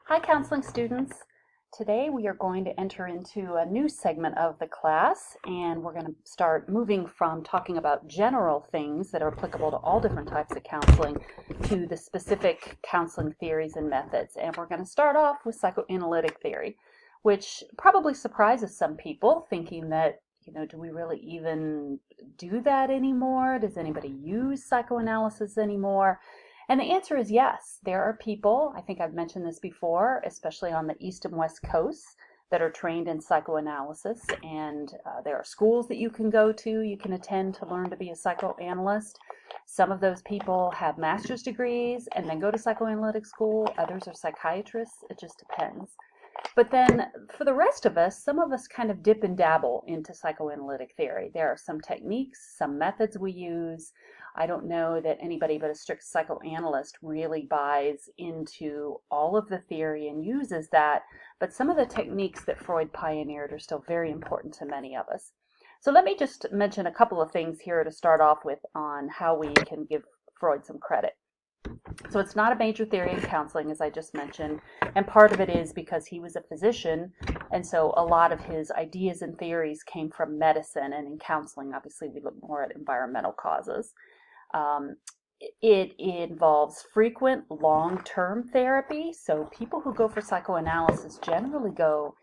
Hi, counseling students. Today we are going to enter into a new segment of the class, and we're going to start moving from talking about general things that are applicable to all different types of counseling to the specific counseling theories and methods. And we're going to start off with psychoanalytic theory, which probably surprises some people, thinking that, do we really even do that anymore? Does anybody use psychoanalysis anymore? And the answer is yes. There are people, I think I've mentioned this before, especially on the East and West Coasts, that are trained in psychoanalysis, and there are schools that you can go to, you can attend to learn to be a psychoanalyst. Some of those people have master's degrees and then go to psychoanalytic school. Others are psychiatrists. It just depends. But then for the rest of us, some of us kind of dip and dabble into psychoanalytic theory. There are some techniques, some methods we use. I don't know that anybody but a strict psychoanalyst really buys into all of the theory and uses that, but some of the techniques that Freud pioneered are still very important to many of us. So let me just mention a couple of things here to start off with on how we can give Freud some credit. So it's not a major theory in counseling, as I just mentioned, and part of it is because he was a physician, and so a lot of his ideas and theories came from medicine, and in counseling, obviously, we look more at environmental causes. It involves frequent long-term therapy, so people who go for psychoanalysis generally go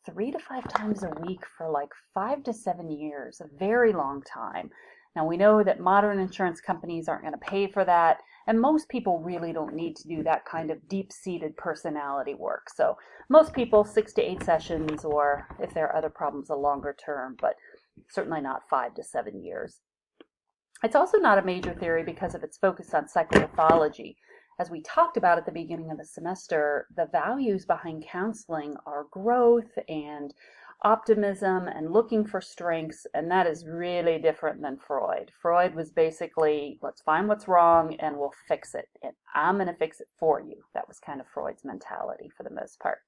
3 to 5 times a week for like 5 to 7 years, a very long time. Now we know that modern insurance companies aren't going to pay for that, and most people really don't need to do that kind of deep-seated personality work. So most people 6 to 8 sessions, or if there are other problems, a longer term, but certainly not 5 to 7 years. It's also not a major theory because of its focus on psychopathology. As we talked about at the beginning of the semester, the values behind counseling are growth and optimism and looking for strengths, and that is really different than Freud. Freud was basically, let's find what's wrong and we'll fix it, and I'm going to fix it for you. That was kind of Freud's mentality for the most part.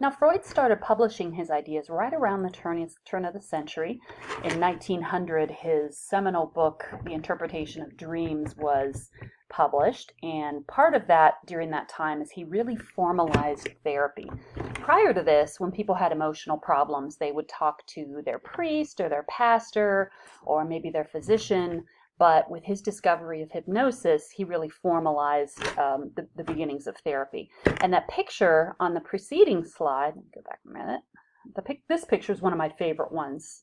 Now, Freud started publishing his ideas right around the turn of the century. In 1900, his seminal book, The Interpretation of Dreams, was published, and part of that during that time is he really formalized therapy. Prior to this, when people had emotional problems, they would talk to their priest or their pastor or maybe their physician, but with his discovery of hypnosis, he really formalized the beginnings of therapy. And that picture on the preceding slide, let me go back a minute. This picture is one of my favorite ones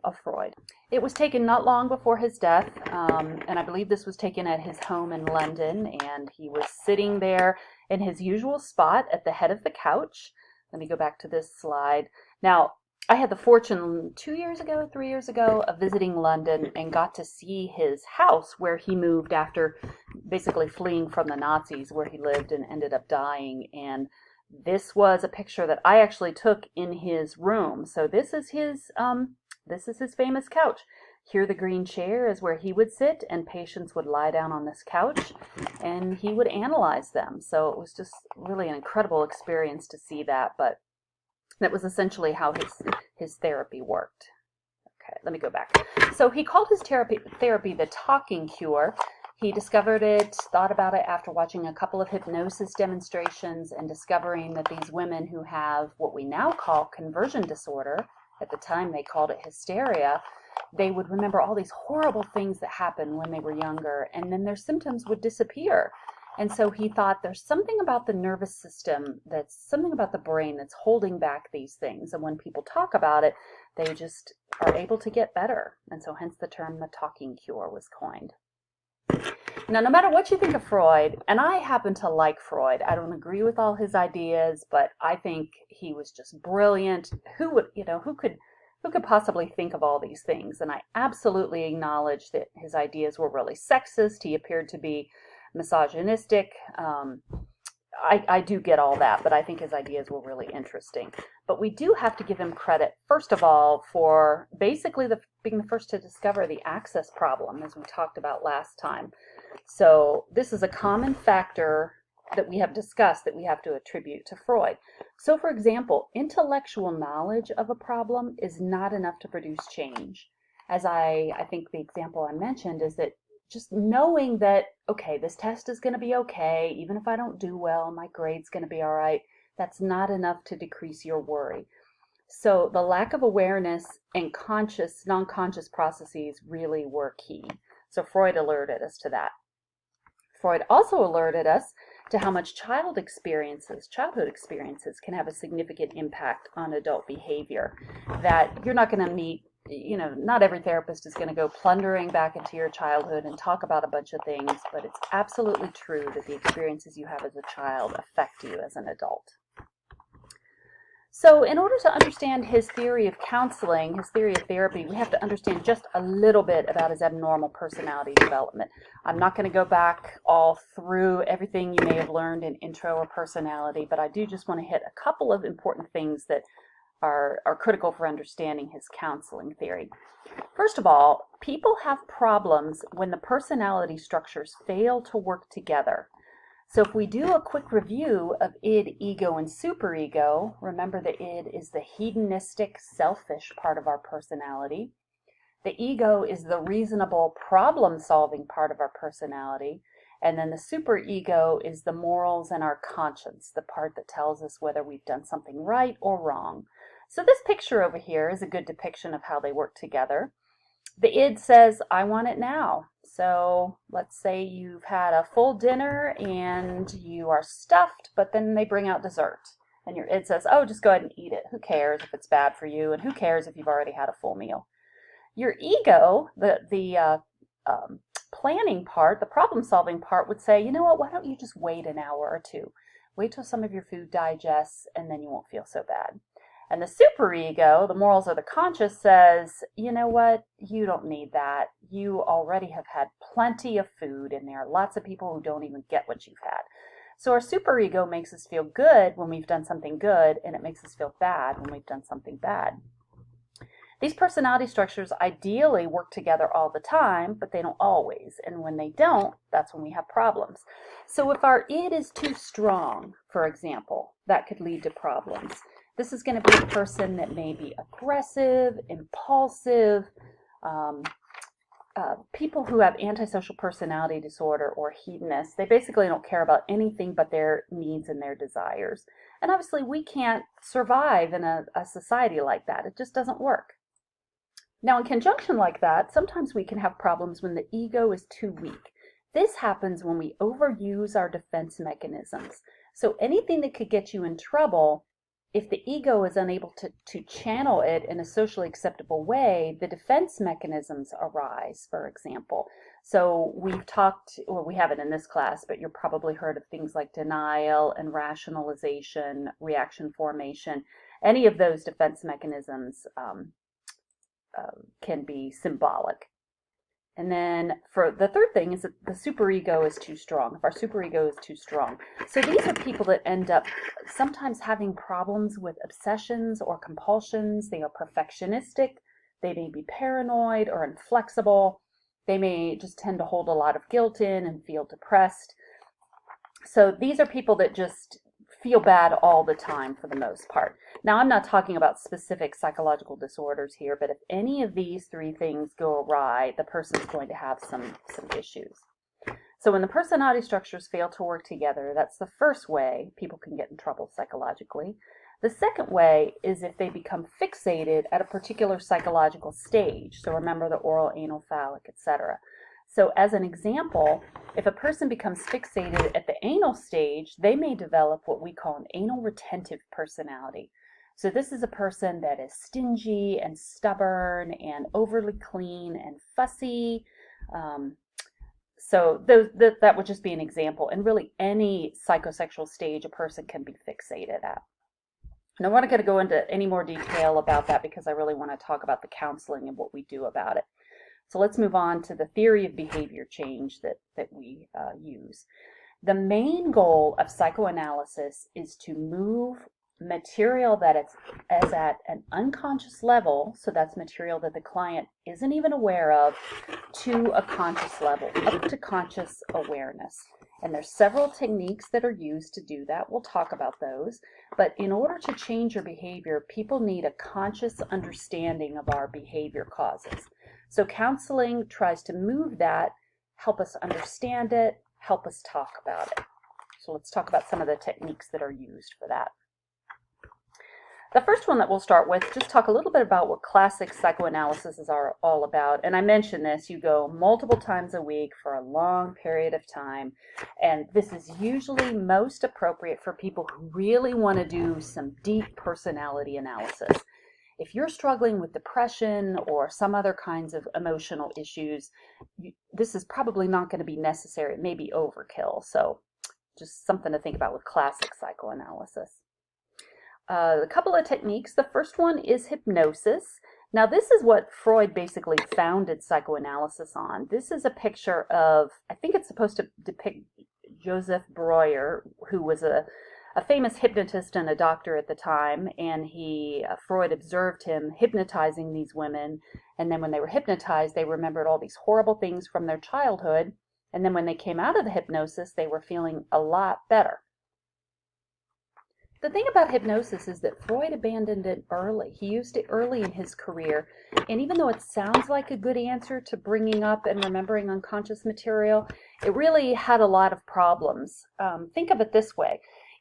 of Freud. It was taken not long before his death, and I believe this was taken at his home in London, and he was sitting there in his usual spot at the head of the couch. Let me go back to this slide. Now, I had the fortune 3 years ago, of visiting London and got to see his house where he moved after basically fleeing from the Nazis, where he lived and ended up dying. And this was a picture that I actually took in his room. So this is his famous couch. Here, the green chair is where he would sit, and patients would lie down on this couch, and he would analyze them. So it was just really an incredible experience to see that, but that was essentially how his therapy worked. Okay, let me go back. So he called his therapy the talking cure. He discovered it, thought about it after watching a couple of hypnosis demonstrations and discovering that these women who have what we now call conversion disorder, at the time they called it hysteria, they would remember all these horrible things that happened when they were younger, and then their symptoms would disappear. And so he thought there's something about the nervous system, something about the brain that's holding back these things. And when people talk about it, they just are able to get better. And so hence the term the talking cure was coined. Now, no matter what you think of Freud, and I happen to like Freud, I don't agree with all his ideas, but I think he was just brilliant. Who could possibly think of all these things? And I absolutely acknowledge that his ideas were really sexist. He appeared to be misogynistic. I do get all that, but I think his ideas were really interesting. But we do have to give him credit, first of all, for basically being the first to discover the access problem, as we talked about last time. So this is a common factor that we have discussed that we have to attribute to Freud. So, for example, intellectual knowledge of a problem is not enough to produce change. As I think the example I mentioned is that just knowing that, okay, this test is going to be okay, even if I don't do well, my grade's going to be all right, that's not enough to decrease your worry. So the lack of awareness and non-conscious processes really were key. So Freud alerted us to that. Freud also alerted us to how much childhood experiences can have a significant impact on adult behavior. That you're not going to meet, not every therapist is going to go plundering back into your childhood and talk about a bunch of things, but it's absolutely true that the experiences you have as a child affect you as an adult. So in order to understand his theory of counseling, his theory of therapy, we have to understand just a little bit about his abnormal personality development. I'm not going to go back all through everything you may have learned in intro or personality, but I do just want to hit a couple of important things that are critical for understanding his counseling theory. First of all, people have problems when the personality structures fail to work together. So if we do a quick review of id, ego, and superego, remember the id is the hedonistic, selfish part of our personality. The ego is the reasonable, problem-solving part of our personality. And then the superego is the morals and our conscience, the part that tells us whether we've done something right or wrong. So this picture over here is a good depiction of how they work together. The id says, I want it now. So let's say you've had a full dinner and you are stuffed, but then they bring out dessert. And your id says, oh, just go ahead and eat it. Who cares if it's bad for you? And who cares if you've already had a full meal? Your ego, the planning part, the problem-solving part would say, you know what, why don't you just wait an hour or two? Wait till some of your food digests and then you won't feel so bad. And the superego, the morals or the conscious, says, you know what, you don't need that. You already have had plenty of food and there are lots of people who don't even get what you've had. So our superego makes us feel good when we've done something good, and it makes us feel bad when we've done something bad. These personality structures ideally work together all the time, but they don't always. And when they don't, that's when we have problems. So if our id is too strong, for example, that could lead to problems. This is going to be a person that may be aggressive, impulsive, people who have antisocial personality disorder or hedonists. They basically don't care about anything but their needs and their desires. And obviously we can't survive in a society like that. It just doesn't work. Now in conjunction like that, sometimes we can have problems when the ego is too weak. This happens when we overuse our defense mechanisms. So anything that could get you in trouble, if the ego is unable to channel it in a socially acceptable way, the defense mechanisms arise, for example. So we've talked, well, we haven't in this class, but you've probably heard of things like denial and rationalization, reaction formation. Any of those defense mechanisms can be symbolic. And then for the third thing is that the superego is too strong. If our superego is too strong. So these are people that end up sometimes having problems with obsessions or compulsions. They are perfectionistic. They may be paranoid or inflexible. They may just tend to hold a lot of guilt in and feel depressed. So these are people that just feel bad all the time for the most part. Now, I'm not talking about specific psychological disorders here, but if any of these three things go awry, the person's going to have some issues. So when the personality structures fail to work together, that's the first way people can get in trouble psychologically. The second way is if they become fixated at a particular psychological stage. So remember the oral, anal, phallic, etc. So as an example, if a person becomes fixated at the anal stage, they may develop what we call an anal retentive personality. So this is a person that is stingy and stubborn and overly clean and fussy. So that would just be an example. And really any psychosexual stage a person can be fixated at. And I'm not going to go into any more detail about that because I really want to talk about the counseling and what we do about it. So let's move on to the theory of behavior change that we use. The main goal of psychoanalysis is to move material that is at an unconscious level, so that's material that the client isn't even aware of, to a conscious level, up to conscious awareness. And there's several techniques that are used to do that. We'll talk about those. But in order to change your behavior, people need a conscious understanding of our behavior causes. So counseling tries to move that, help us understand it, help us talk about it. So let's talk about some of the techniques that are used for that. The first one that we'll start with, just talk a little bit about what classic psychoanalysis is all about. And I mentioned this, you go multiple times a week for a long period of time. And this is usually most appropriate for people who really want to do some deep personality analysis. If you're struggling with depression or some other kinds of emotional issues, this is probably not going to be necessary. It may be overkill. So just something to think about with classic psychoanalysis. A couple of techniques. The first one is hypnosis. Now, this is what Freud basically founded psychoanalysis on. This is a picture of, I think it's supposed to depict Joseph Breuer, who was a famous hypnotist and a doctor at the time, and Freud observed him hypnotizing these women, and then when they were hypnotized, they remembered all these horrible things from their childhood, and then when they came out of the hypnosis, they were feeling a lot better. The thing about hypnosis is that Freud abandoned it early. He used it early in his career, and even though it sounds like a good answer to bringing up and remembering unconscious material, it really had a lot of problems. Think of it this way.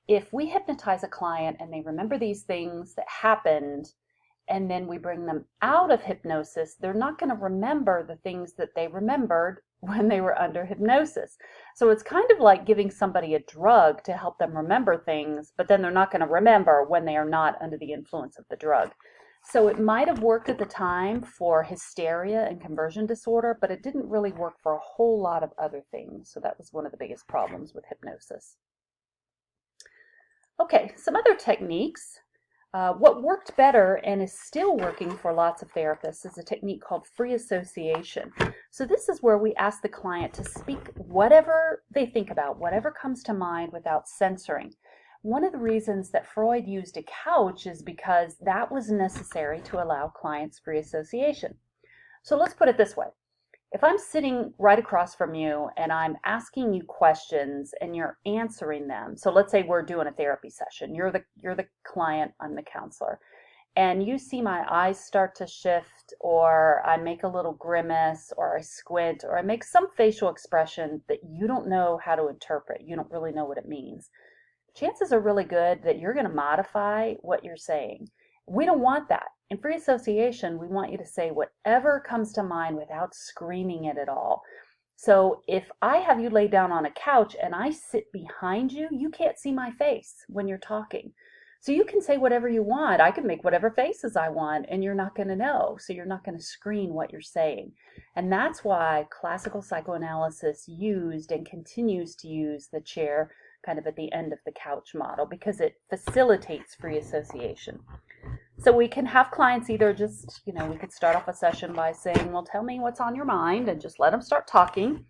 If we hypnotize a client and they remember these things that happened, and then we bring them out of hypnosis, they're not going to remember the things that they remembered when they were under hypnosis. So it's kind of like giving somebody a drug to help them remember things, but then they're not going to remember when they are not under the influence of the drug. So it might have worked at the time for hysteria and conversion disorder, but it didn't really work for a whole lot of other things. So that was one of the biggest problems with hypnosis. Okay, some other techniques. What worked better and is still working for lots of therapists is a technique called free association. So this is where we ask the client to speak whatever they think about, whatever comes to mind without censoring. One of the reasons that Freud used a couch is because that was necessary to allow clients free association. So let's put it this way. If I'm sitting right across from you and I'm asking you questions and you're answering them, so let's say we're doing a therapy session, you're the client, I'm the counselor, and you see my eyes start to shift, or I make a little grimace, or I squint, or I make some facial expression that you don't know how to interpret, you don't really know what it means, chances are really good that you're going to modify what you're saying. We don't want that. In free association, we want you to say whatever comes to mind without screaming it at all. So if I have you lay down on a couch and I sit behind you, you can't see my face when you're talking. So you can say whatever you want. I can make whatever faces I want and you're not going to know. So you're not going to screen what you're saying. And that's why classical psychoanalysis used and continues to use the chair kind of at the end of the couch model because it facilitates free association. So we can have clients either just, we could start off a session by saying, well, tell me what's on your mind and just let them start talking.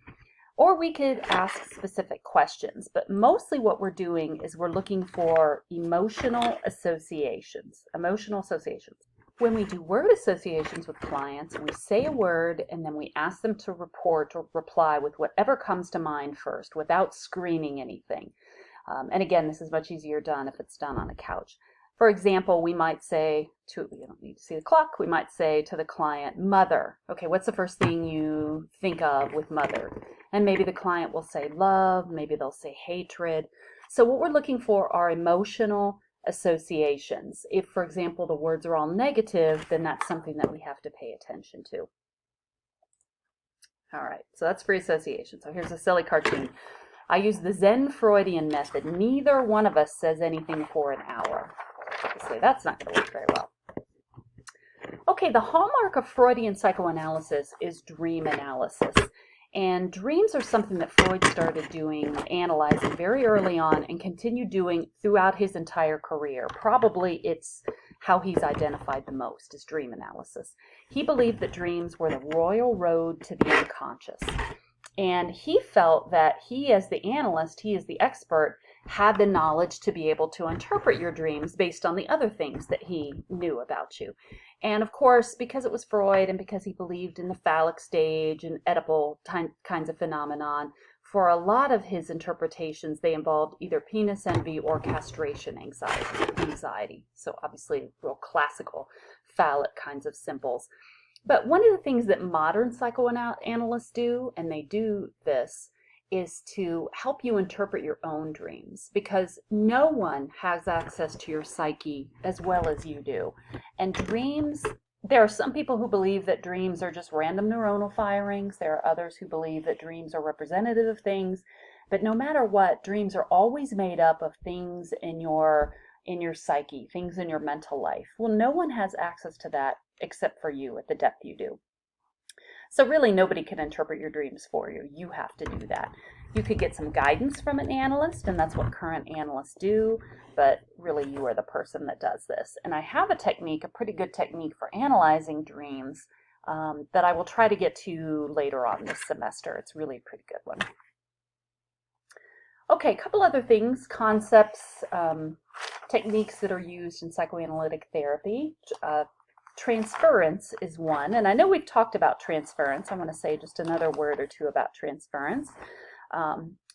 Or we could ask specific questions. But mostly what we're doing is we're looking for emotional associations. When we do word associations with clients, we say a word and then we ask them to report or reply with whatever comes to mind first without screaming anything. And again, this is much easier done if it's done on a couch. For example, we might say you don't need to see the clock, we might say to the client, mother. Okay, what's the first thing you think of with mother? And maybe the client will say love, maybe they'll say hatred. So what we're looking for are emotional associations. If, for example, the words are all negative, then that's something that we have to pay attention to. All right, so that's free association. So here's a silly cartoon. I use the Zen Freudian method. Neither one of us says anything for an hour. Obviously, that's not going to work very well. Okay, the hallmark of Freudian psychoanalysis is dream analysis. And dreams are something that Freud started doing, analyzing very early on and continued doing throughout his entire career. Probably it's how he's identified the most, is dream analysis. He believed that dreams were the royal road to the unconscious. And he felt that he, as the analyst, he as the expert, had the knowledge to be able to interpret your dreams based on the other things that he knew about you. And of course, because it was Freud and because he believed in the phallic stage and Oedipal kinds of phenomenon, for a lot of his interpretations, they involved either penis envy or castration anxiety. So obviously, real classical phallic kinds of symbols. But one of the things that modern psychoanalysts do, and they do this, is to help you interpret your own dreams, because no one has access to your psyche as well as you do. And dreams, there are some people who believe that dreams are just random neuronal firings. There are others who believe that dreams are representative of things. But no matter what, dreams are always made up of things in your psyche, things in your mental life. Well, no one has access to that except for you at the depth you do. So really nobody can interpret your dreams for you. You have to do that. You could get some guidance from an analyst, and that's what current analysts do, but really you are the person that does this. And I have a technique, a pretty good technique for analyzing dreams that I will try to get to later on this semester. It's really a pretty good one. Okay, a couple other things, concepts, techniques that are used in psychoanalytic therapy. Transference is one, and I know we've talked about transference. I want to say just another word or two about transference.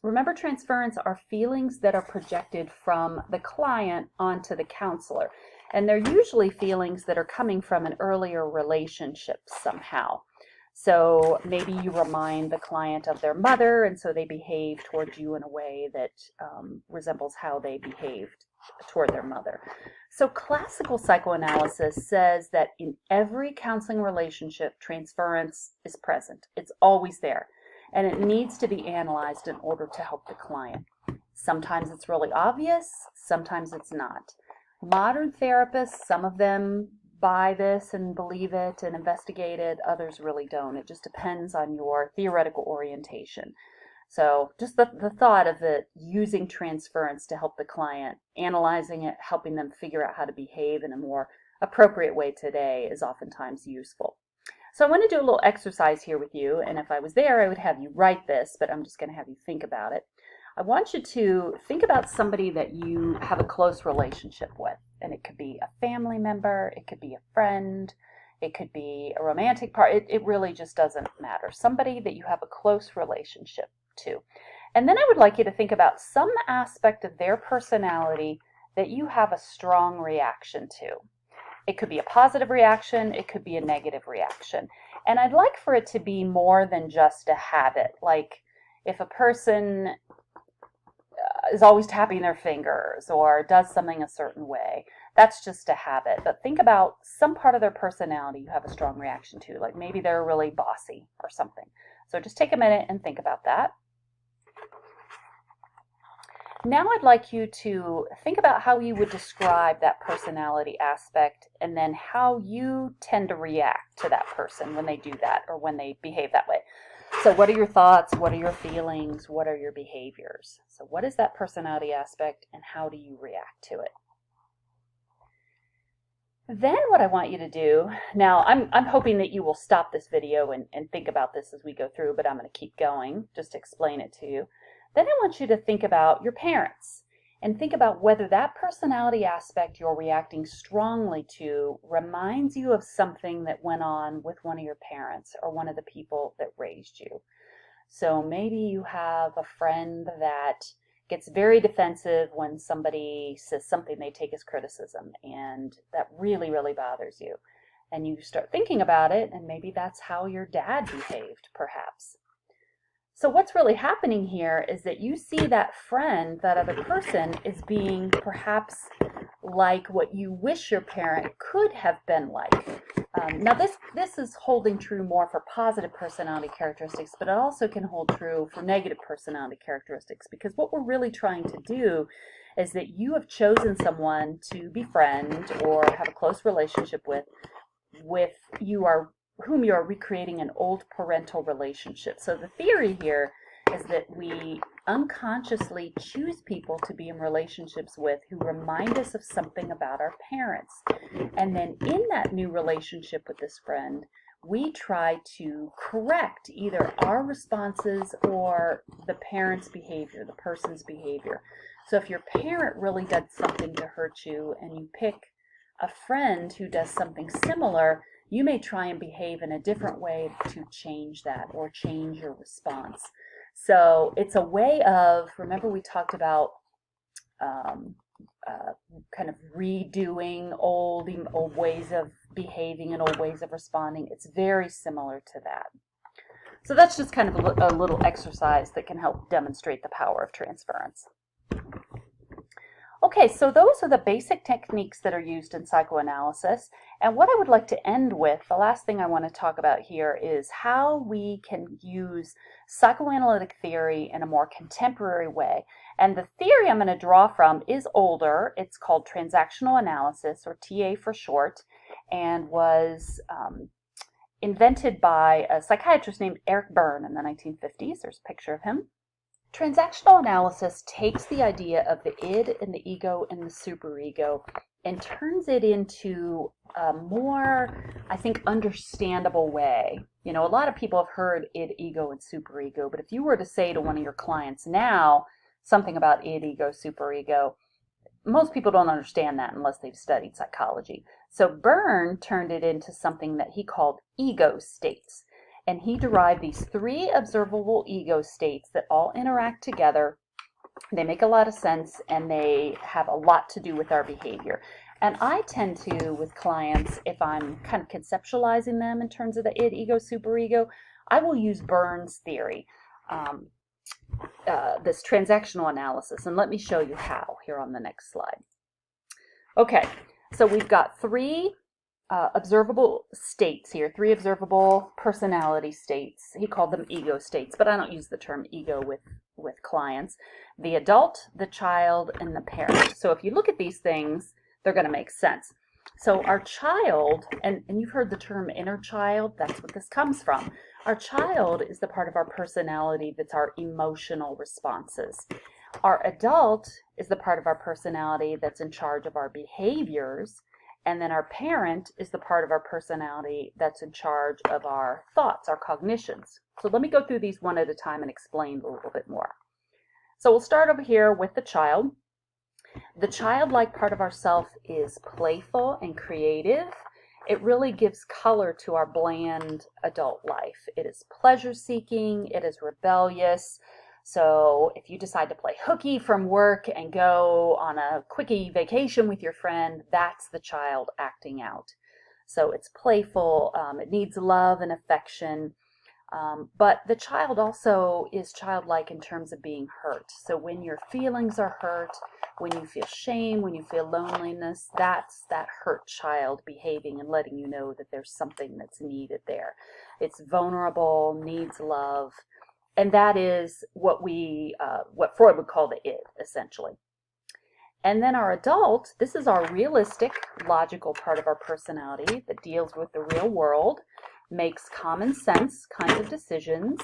Remember, transference are feelings that are projected from the client onto the counselor, and they're usually feelings that are coming from an earlier relationship somehow. So maybe you remind the client of their mother, and so they behave towards you in a way that resembles how they behaved toward their mother. So classical psychoanalysis says that in every counseling relationship, transference is present. It's always there, and it needs to be analyzed in order to help the client. Sometimes it's really obvious, sometimes it's not. Modern therapists, some of them buy this and believe it and investigate it, others really don't. It just depends on your theoretical orientation. So just the thought of it, using transference to help the client, analyzing it, helping them figure out how to behave in a more appropriate way today is oftentimes useful. So I want to do a little exercise here with you, and if I was there, I would have you write this, but I'm just going to have you think about it. I want you to think about somebody that you have a close relationship with, and it could be a family member, it could be a friend, it could be a romantic partner. It really just doesn't matter. Somebody that you have a close relationship to. And then I would like you to think about some aspect of their personality that you have a strong reaction to. It could be a positive reaction, it could be a negative reaction. And I'd like for it to be more than just a habit. Like if a person is always tapping their fingers or does something a certain way, that's just a habit. But think about some part of their personality you have a strong reaction to, like maybe they're really bossy or something. So just take a minute and think about that. Now I'd like you to think about how you would describe that personality aspect, and then how you tend to react to that person when they do that or when they behave that way. So what are your thoughts? What are your feelings? What are your behaviors? So what is that personality aspect, and how do you react to it? Then what I want you to do, now I'm hoping that you will stop this video and think about this as we go through, but I'm going to keep going just to explain it to you. Then I want you to think about your parents and think about whether that personality aspect you're reacting strongly to reminds you of something that went on with one of your parents or one of the people that raised you. So maybe you have a friend that gets very defensive when somebody says something they take as criticism, and that really, really bothers you. And you start thinking about it, and maybe that's how your dad behaved, perhaps. So what's really happening here is that you see that friend, that other person, is being perhaps like what you wish your parent could have been like. Now this is holding true more for positive personality characteristics, but it also can hold true for negative personality characteristics, because what we're really trying to do is that you have chosen someone to befriend or have a close relationship with whom you are recreating an old parental relationship. So the theory here is that we unconsciously choose people to be in relationships with who remind us of something about our parents. And then in that new relationship with this friend, we try to correct either our responses or the parent's behavior, the person's behavior. So if your parent really did something to hurt you and you pick a friend who does something similar, you may try and behave in a different way to change that or change your response. So it's a way of, remember we talked about kind of redoing old ways of behaving and old ways of responding. It's very similar to that. So that's just kind of a little exercise that can help demonstrate the power of transference. Okay, so those are the basic techniques that are used in psychoanalysis. And what I would like to end with, the last thing I want to talk about here, is how we can use psychoanalytic theory in a more contemporary way. And the theory I'm going to draw from is older. It's called transactional analysis, or TA for short, and was invented by a psychiatrist named Eric Berne in the 1950s. There's a picture of him. Transactional analysis takes the idea of the id and the ego and the superego and turns it into a more, I think, understandable way. You know, a lot of people have heard id, ego, and superego, but if you were to say to one of your clients now something about id, ego, superego, most people don't understand that unless they've studied psychology. So Berne turned it into something that he called ego states. And he derived these 3 observable ego states that all interact together. They make a lot of sense, and they have a lot to do with our behavior. And I tend to, with clients, if I'm kind of conceptualizing them in terms of the id, ego, superego, I will use Berne's theory, this transactional analysis. And let me show you how here on the next slide. Okay, so we've got 3 observable states here, 3 observable personality states. He called them ego states, but I don't use the term ego with clients. The adult, the child, and the parent. So if you look at these things, they're going to make sense. So our child, and you've heard the term inner child, that's what this comes from. Our child is the part of our personality that's our emotional responses. Our adult is the part of our personality that's in charge of our behaviors. And then our parent is the part of our personality that's in charge of our thoughts, our cognitions. So let me go through these one at a time and explain a little bit more. So we'll start over here with the child. The childlike part of ourself is playful and creative. It really gives color to our bland adult life. It is pleasure-seeking. It is rebellious. So if you decide to play hooky from work and go on a quickie vacation with your friend, that's the child acting out. So it's playful, it needs love and affection, but the child also is childlike in terms of being hurt. So when your feelings are hurt, when you feel shame, when you feel loneliness, that's that hurt child behaving and letting you know that there's something that's needed there. It's vulnerable, needs love. And that is what what Freud would call the id, essentially. And then our adult, this is our realistic, logical part of our personality that deals with the real world, makes common sense kinds of decisions,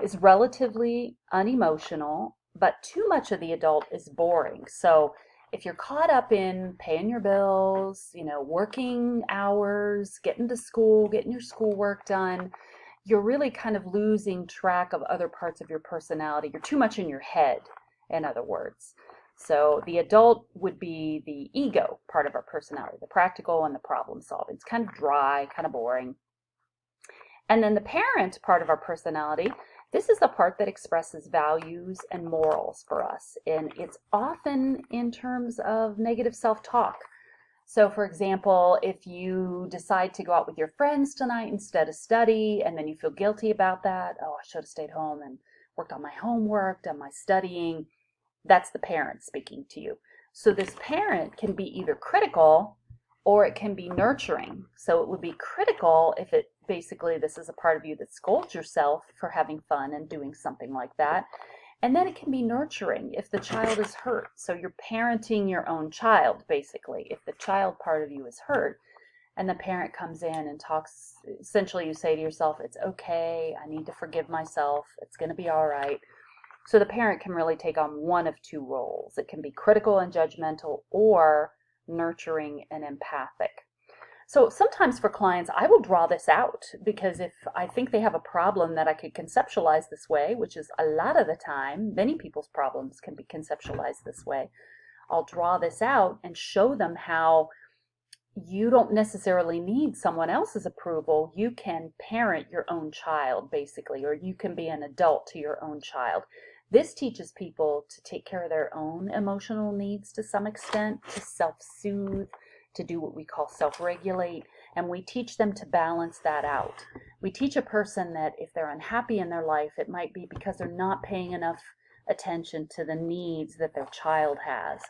is relatively unemotional, but too much of the adult is boring. So if you're caught up in paying your bills, working hours, getting to school, getting your schoolwork done, you're really kind of losing track of other parts of your personality. You're too much in your head, in other words. So the adult would be the ego part of our personality, the practical and the problem solving. It's kind of dry, kind of boring. And then the parent part of our personality, this is the part that expresses values and morals for us. And it's often in terms of negative self-talk. So for example, if you decide to go out with your friends tonight instead of study, and then you feel guilty about that, oh, I should have stayed home and worked on my homework, done my studying, that's the parent speaking to you. So this parent can be either critical or it can be nurturing. So it would be critical if it basically, this is a part of you that scolds yourself for having fun and doing something like that. And then it can be nurturing if the child is hurt. So you're parenting your own child, basically. If the child part of you is hurt and the parent comes in and talks, essentially you say to yourself, it's okay, I need to forgive myself, it's going to be all right. So the parent can really take on one of 2 roles. It can be critical and judgmental, or nurturing and empathic. So sometimes for clients, I will draw this out, because if I think they have a problem that I could conceptualize this way, which is a lot of the time, many people's problems can be conceptualized this way, I'll draw this out and show them how you don't necessarily need someone else's approval. You can parent your own child, basically, or you can be an adult to your own child. This teaches people to take care of their own emotional needs to some extent, to self-soothe, to do what we call self-regulate, and we teach them to balance that out. We teach a person that if they're unhappy in their life, it might be because they're not paying enough attention to the needs that their child has.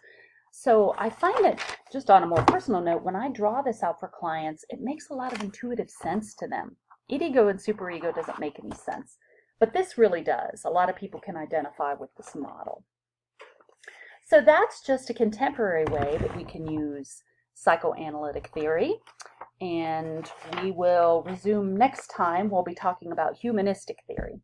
So I find that, just on a more personal note, when I draw this out for clients, it makes a lot of intuitive sense to them. Ego and superego doesn't make any sense, but this really does. A lot of people can identify with this model. So that's just a contemporary way that we can use psychoanalytic theory, and we will resume next time. We'll be talking about humanistic theory.